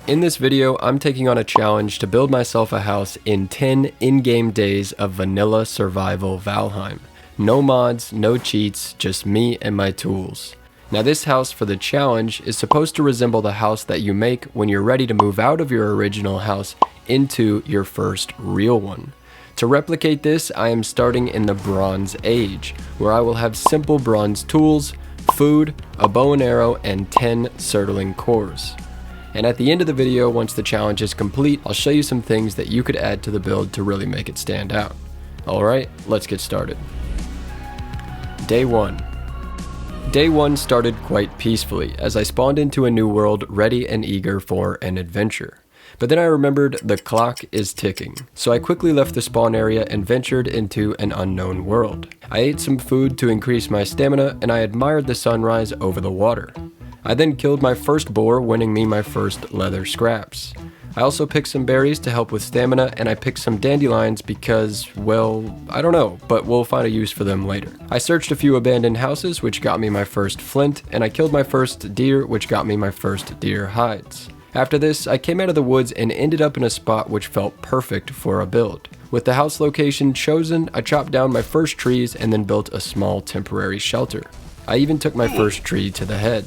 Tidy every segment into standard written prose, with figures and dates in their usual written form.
In this video, I'm taking on a challenge to build myself a house in 10 in-game days of vanilla survival Valheim. No mods, no cheats, just me and my tools. Now this house for the challenge is supposed to resemble the house that you make when you're ready to move out of your original house into your first real one. To replicate this, I am starting in the Bronze Age, where I will have simple bronze tools, food, a bow and arrow, and 10 surtling cores. And at the end of the video, once the challenge is complete, I'll show you some things that you could add to the build to really make it stand out. Alright, let's get started. Day 1. Day 1 started quite peacefully, as I spawned into a new world ready and eager for an adventure. But then I remembered the clock is ticking, so I quickly left the spawn area and ventured into an unknown world. I ate some food to increase my stamina, and I admired the sunrise over the water. I then killed my first boar, winning me my first leather scraps. I also picked some berries to help with stamina, and I picked some dandelions because, well, I don't know, but we'll find a use for them later. I searched a few abandoned houses, which got me my first flint, and I killed my first deer, which got me my first deer hides. After this, I came out of the woods and ended up in a spot which felt perfect for a build. With the house location chosen, I chopped down my first trees and then built a small temporary shelter. I even took my first tree to the head.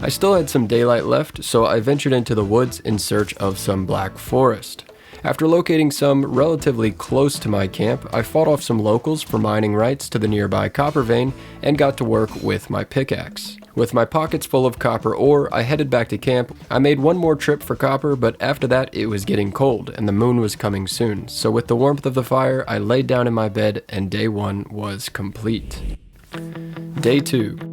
I still had some daylight left, so I ventured into the woods in search of some black forest. After locating some relatively close to my camp, I fought off some locals for mining rights to the nearby copper vein and got to work with my pickaxe. With my pockets full of copper ore, I headed back to camp. I made one more trip for copper, but after that it was getting cold and the moon was coming soon, so with the warmth of the fire, I laid down in my bed and day 1 was complete. Day 2.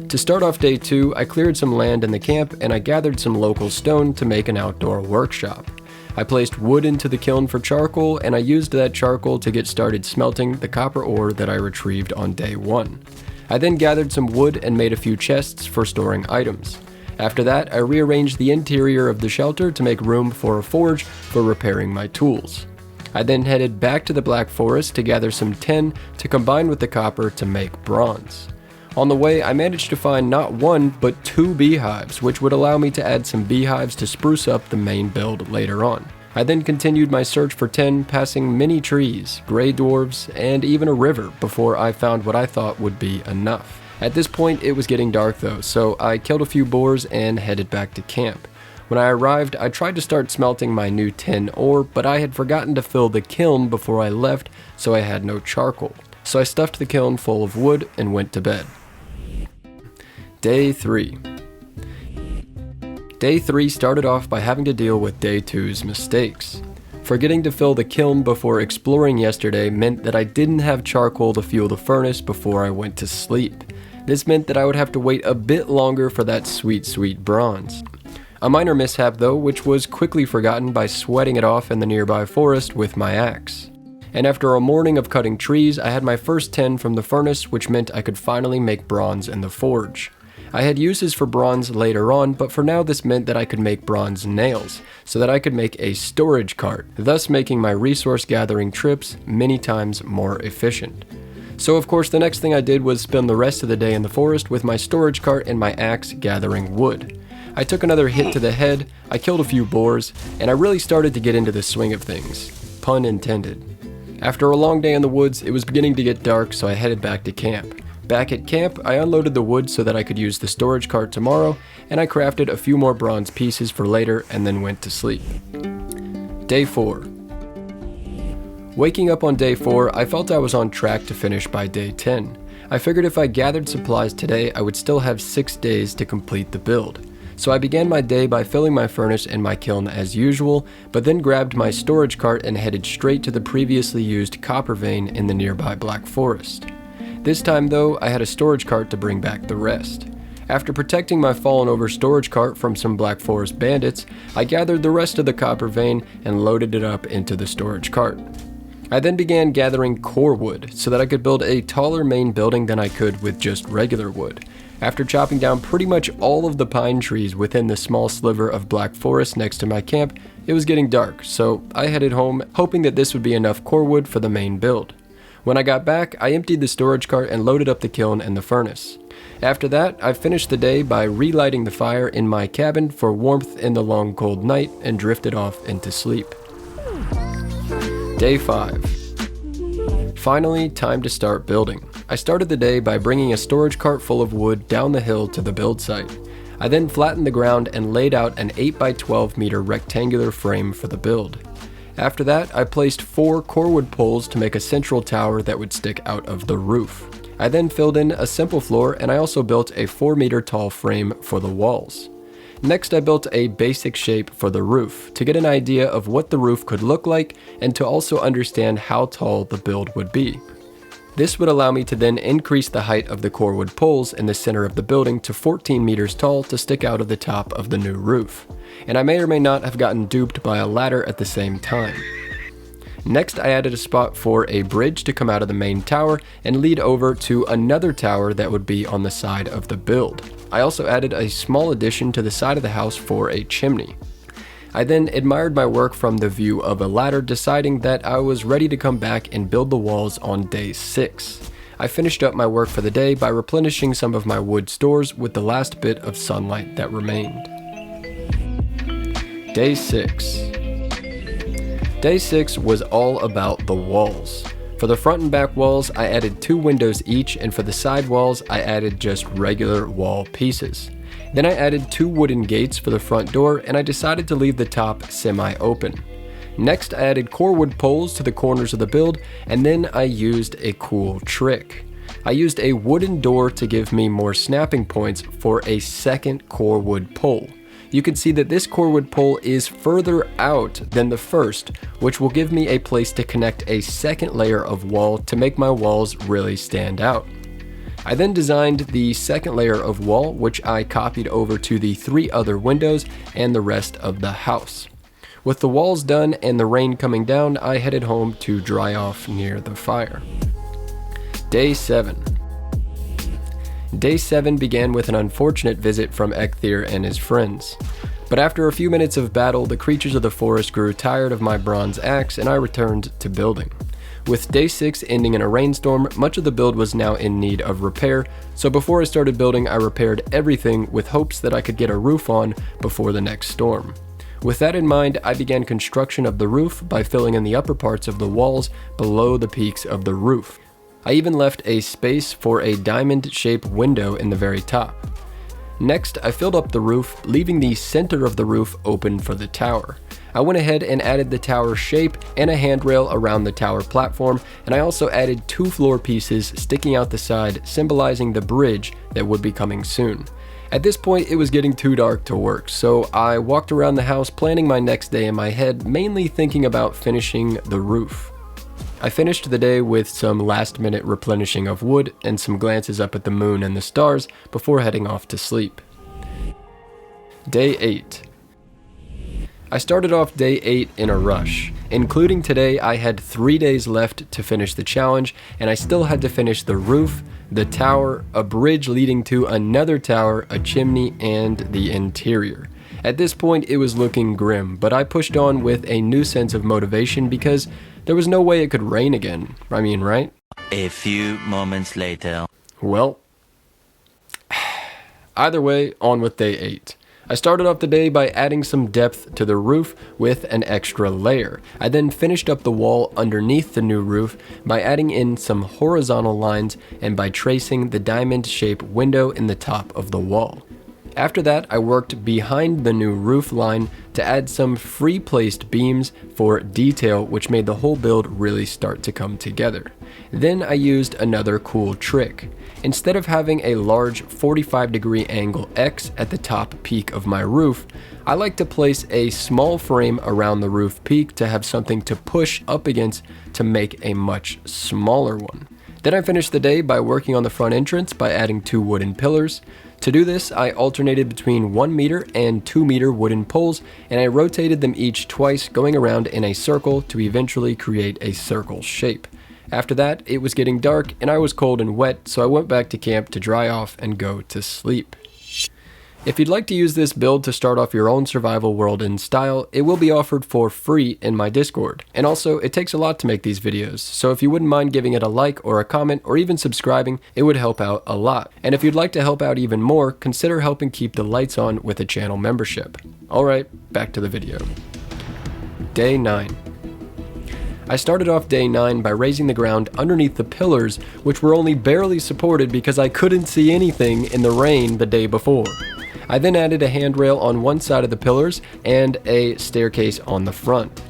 To start off day 2, I cleared some land in the camp and I gathered some local stone to make an outdoor workshop. I placed wood into the kiln for charcoal, and I used that charcoal to get started smelting the copper ore that I retrieved on day 1. I then gathered some wood and made a few chests for storing items. After that, I rearranged the interior of the shelter to make room for a forge for repairing my tools. I then headed back to the Black Forest to gather some tin to combine with the copper to make bronze. On the way, I managed to find not one, but 2 beehives, which would allow me to add some beehives to spruce up the main build later on. I then continued my search for tin, passing many trees, gray dwarves, and even a river before I found what I thought would be enough. At this point, it was getting dark though, so I killed a few boars and headed back to camp. When I arrived, I tried to start smelting my new tin ore, but I had forgotten to fill the kiln before I left, so I had no charcoal. So I stuffed the kiln full of wood and went to bed. Day 3. Day 3 started off by having to deal with day 2's mistakes. Forgetting to fill the kiln before exploring yesterday meant that I didn't have charcoal to fuel the furnace before I went to sleep. This meant that I would have to wait a bit longer for that sweet bronze. A minor mishap though, which was quickly forgotten by sweating it off in the nearby forest with my axe. And after a morning of cutting trees, I had my first tin from the furnace, which meant I could finally make bronze in the forge. I had uses for bronze later on, but for now this meant that I could make bronze nails, so that I could make a storage cart, thus making my resource gathering trips many times more efficient. So of course the next thing I did was spend the rest of the day in the forest with my storage cart and my axe gathering wood. I took another hit to the head, I killed a few boars, and I really started to get into the swing of things. Pun intended. After a long day in the woods, it was beginning to get dark, so I headed back to camp. Back at camp, I unloaded the wood so that I could use the storage cart tomorrow, and I crafted a few more bronze pieces for later and then went to sleep. Day 4. Waking up on day 4, I felt I was on track to finish by day 10. I figured if I gathered supplies today, I would still have 6 days to complete the build. So I began my day by filling my furnace and my kiln as usual, but then grabbed my storage cart and headed straight to the previously used copper vein in the nearby Black Forest. This time though, I had a storage cart to bring back the rest. After protecting my fallen over storage cart from some Black Forest bandits, I gathered the rest of the copper vein and loaded it up into the storage cart. I then began gathering core wood so that I could build a taller main building than I could with just regular wood. After chopping down pretty much all of the pine trees within the small sliver of Black Forest next to my camp, it was getting dark, so I headed home hoping that this would be enough core wood for the main build. When I got back, I emptied the storage cart and loaded up the kiln and the furnace. After that, I finished the day by relighting the fire in my cabin for warmth in the long cold night and drifted off into sleep. Day 5. Finally, time to start building. I started the day by bringing a storage cart full of wood down the hill to the build site. I then flattened the ground and laid out an 8x12 meter rectangular frame for the build. After that, I placed 4 corewood poles to make a central tower that would stick out of the roof. I then filled in a simple floor, and I also built a 4-meter tall frame for the walls. Next, I built a basic shape for the roof to get an idea of what the roof could look like and to also understand how tall the build would be. This would allow me to then increase the height of the corewood poles in the center of the building to 14 meters tall to stick out of the top of the new roof. And I may or may not have gotten duped by a ladder at the same time. Next, I added a spot for a bridge to come out of the main tower and lead over to another tower that would be on the side of the build. I also added a small addition to the side of the house for a chimney. I then admired my work from the view of a ladder, deciding that I was ready to come back and build the walls on day 6. I finished up my work for the day by replenishing some of my wood stores with the last bit of sunlight that remained. Day 6. Day 6 was all about the walls. For the front and back walls, I added 2 windows each, and for the side walls, I added just regular wall pieces. Then I added 2 wooden gates for the front door, and I decided to leave the top semi-open. Next, I added corewood poles to the corners of the build, and then I used a cool trick. I used a wooden door to give me more snapping points for a second corewood pole. You can see that this corewood pole is further out than the first, which will give me a place to connect a second layer of wall to make my walls really stand out. I then designed the second layer of wall, which I copied over to the 3 other windows and the rest of the house. With the walls done and the rain coming down, I headed home to dry off near the fire. Day 7. Day 7 began with an unfortunate visit from Ecthir and his friends. But after a few minutes of battle, the creatures of the forest grew tired of my bronze axe and I returned to building. With day 6 ending in a rainstorm, much of the build was now in need of repair, so before I started building I repaired everything with hopes that I could get a roof on before the next storm. With that in mind, I began construction of the roof by filling in the upper parts of the walls below the peaks of the roof. I even left a space for a diamond-shaped window in the very top. Next, I filled up the roof, leaving the center of the roof open for the tower. I went ahead and added the tower shape and a handrail around the tower platform, and I also added 2 floor pieces sticking out the side, symbolizing the bridge that would be coming soon. At this point, it was getting too dark to work, so I walked around the house planning my next day in my head, mainly thinking about finishing the roof. I finished the day with some last-minute replenishing of wood and some glances up at the moon and the stars before heading off to sleep. Day 8. I started off day 8 in a rush. Including today, I had 3 days left to finish the challenge, and I still had to finish the roof, the tower, a bridge leading to another tower, a chimney, and the interior. At this point, it was looking grim, but I pushed on with a new sense of motivation because there was no way it could rain again. I mean, right? A few moments later. Well, either way, on with day 8. I started off the day by adding some depth to the roof with an extra layer. I then finished up the wall underneath the new roof by adding in some horizontal lines and by tracing the diamond-shaped window in the top of the wall. After that, I worked behind the new roof line to add some free-placed beams for detail, which made the whole build really start to come together. Then I used another cool trick. Instead of having a large 45-degree angle X at the top peak of my roof, I like to place a small frame around the roof peak to have something to push up against to make a much smaller one. Then I finished the day by working on the front entrance by adding 2 wooden pillars. To do this, I alternated between 1 meter and 2 meter wooden poles, and I rotated them each twice, going around in a circle to eventually create a circle shape. After that, it was getting dark and I was cold and wet, so I went back to camp to dry off and go to sleep. If you'd like to use this build to start off your own survival world in style, it will be offered for free in my Discord. And also, it takes a lot to make these videos, so if you wouldn't mind giving it a like or a comment or even subscribing, it would help out a lot. And if you'd like to help out even more, consider helping keep the lights on with a channel membership. Alright, back to the video. Day 9. I started off day 9 by raising the ground underneath the pillars, which were only barely supported because I couldn't see anything in the rain the day before. I then added a handrail on one side of the pillars and a staircase on the front.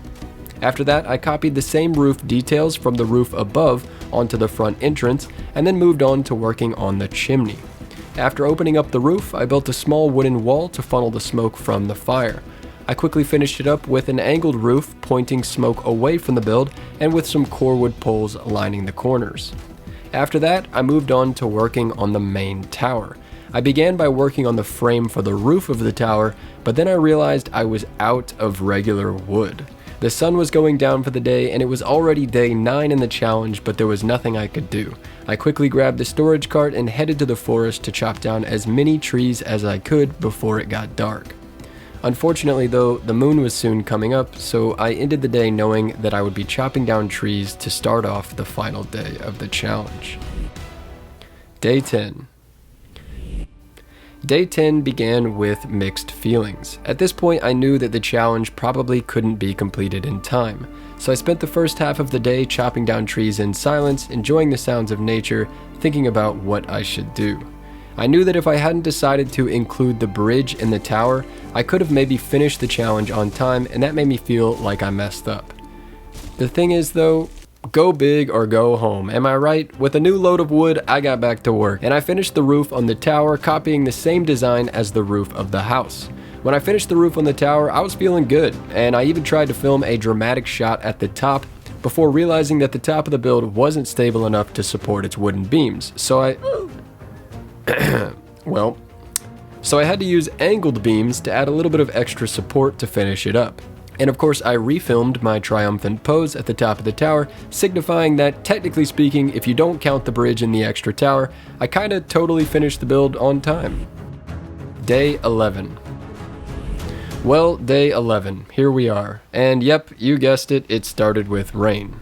After that, I copied the same roof details from the roof above onto the front entrance and then moved on to working on the chimney. After opening up the roof, I built a small wooden wall to funnel the smoke from the fire. I quickly finished it up with an angled roof pointing smoke away from the build and with some core wood poles lining the corners. After that, I moved on to working on the main tower. I began by working on the frame for the roof of the tower, but then I realized I was out of regular wood. The sun was going down for the day and it was already day 9 in the challenge, but there was nothing I could do. I quickly grabbed the storage cart and headed to the forest to chop down as many trees as I could before it got dark. Unfortunately though, the moon was soon coming up, so I ended the day knowing that I would be chopping down trees to start off the final day of the challenge. Day 10. Day 10 began with mixed feelings. At this point, I knew that the challenge probably couldn't be completed in time, so I spent the first half of the day chopping down trees in silence, enjoying the sounds of nature, thinking about what I should do. I knew that if I hadn't decided to include the bridge in the tower, I could have maybe finished the challenge on time, and that made me feel like I messed up. The thing is though, go big or go home, am I right? With a new load of wood, I got back to work, and I finished the roof on the tower, copying the same design as the roof of the house. When I finished the roof on the tower, I was feeling good, and I even tried to film a dramatic shot at the top before realizing that the top of the build wasn't stable enough to support its wooden beams, so I had to use angled beams to add a little bit of extra support to finish it up. And of course, I refilmed my triumphant pose at the top of the tower, signifying that, technically speaking, if you don't count the bridge in the extra tower, I kinda totally finished the build on time. Day 11. Well, day 11, here we are. And yep, you guessed it, it started with rain.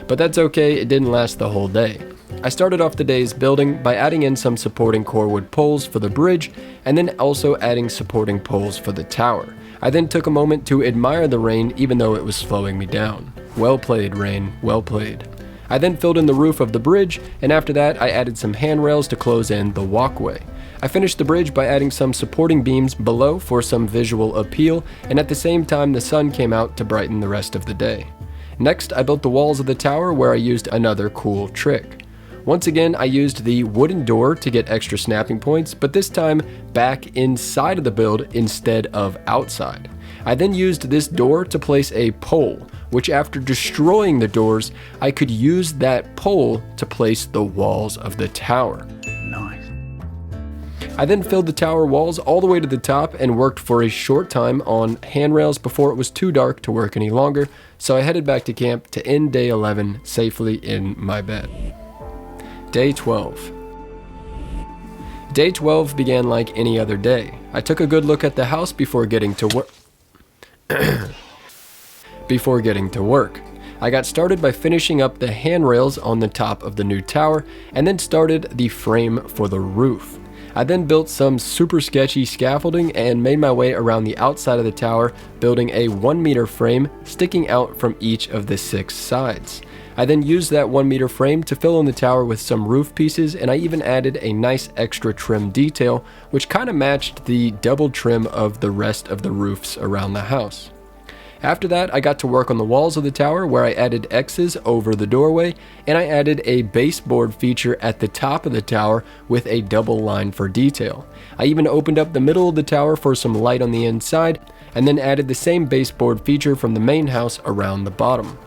But that's okay, it didn't last the whole day. I started off the day's building by adding in some supporting core wood poles for the bridge, and then also adding supporting poles for the tower. I then took a moment to admire the rain even though it was slowing me down. Well played, rain, well played. I then filled in the roof of the bridge, and after that I added some handrails to close in the walkway. I finished the bridge by adding some supporting beams below for some visual appeal, and at the same time the sun came out to brighten the rest of the day. Next, I built the walls of the tower where I used another cool trick. Once again, I used the wooden door to get extra snapping points, but this time back inside of the build instead of outside. I then used this door to place a pole, which after destroying the doors, I could use that pole to place the walls of the tower. Nice. I then filled the tower walls all the way to the top and worked for a short time on handrails before it was too dark to work any longer, so I headed back to camp to end day 11 safely in my bed. Day 12. Day 12 began like any other day. I took a good look at the house before getting to work. I got started by finishing up the handrails on the top of the new tower and then started the frame for the roof. I then built some super sketchy scaffolding and made my way around the outside of the tower, building a 1 meter frame sticking out from each of the 6 sides. I then used that 1 meter frame to fill in the tower with some roof pieces, and I even added a nice extra trim detail, which kind of matched the double trim of the rest of the roofs around the house. After that, I got to work on the walls of the tower where I added X's over the doorway, and I added a baseboard feature at the top of the tower with a double line for detail. I even opened up the middle of the tower for some light on the inside, and then added the same baseboard feature from the main house around the bottom.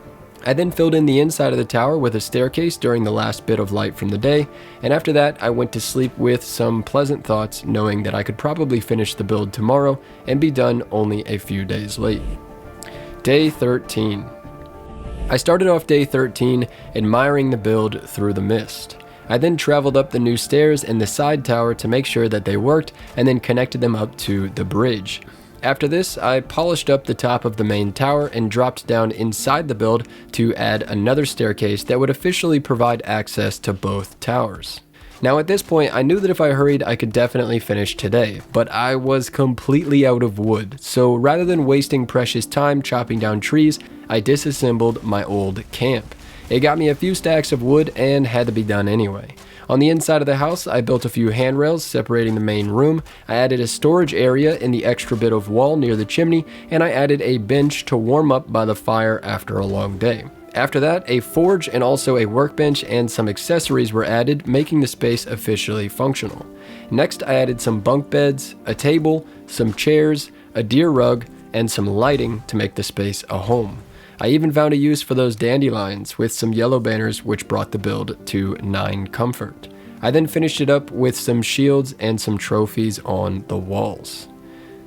I then filled in the inside of the tower with a staircase during the last bit of light from the day, and after that I went to sleep with some pleasant thoughts, knowing that I could probably finish the build tomorrow and be done only a few days late. Day 13. I started off day 13 admiring the build through the mist. I then traveled up the new stairs in the side tower to make sure that they worked and then connected them up to the bridge. After this, I polished up the top of the main tower and dropped down inside the build to add another staircase that would officially provide access to both towers. Now at this point, I knew that if I hurried, I could definitely finish today, but I was completely out of wood, so rather than wasting precious time chopping down trees, I disassembled my old camp. It got me a few stacks of wood and had to be done anyway. On the inside of the house, I built a few handrails separating the main room, I added a storage area in the extra bit of wall near the chimney, and I added a bench to warm up by the fire after a long day. After that, a forge and also a workbench and some accessories were added, making the space officially functional. Next, I added some bunk beds, a table, some chairs, a deer rug, and some lighting to make the space a home. I even found a use for those dandelions with some yellow banners, which brought the build to 9 comfort. I then finished it up with some shields and some trophies on the walls.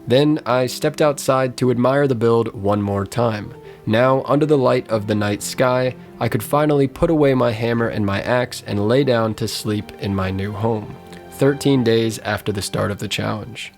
Then I stepped outside to admire the build one more time. Now, under the light of the night sky, I could finally put away my hammer and my axe and lay down to sleep in my new home, 13 days after the start of the challenge.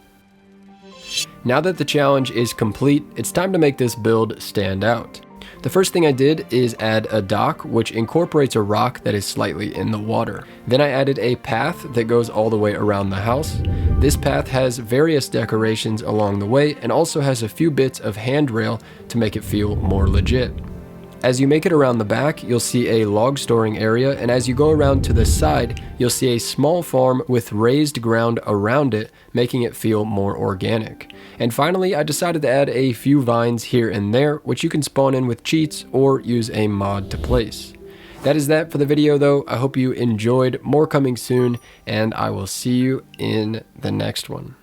Now that the challenge is complete, it's time to make this build stand out. The first thing I did is add a dock, which incorporates a rock that is slightly in the water. Then I added a path that goes all the way around the house. This path has various decorations along the way and also has a few bits of handrail to make it feel more legit. As you make it around the back, you'll see a log storing area, and as you go around to the side, you'll see a small farm with raised ground around it, making it feel more organic. And finally, I decided to add a few vines here and there, which you can spawn in with cheats or use a mod to place. That is that for the video though. I hope you enjoyed. More coming soon, and I will see you in the next one.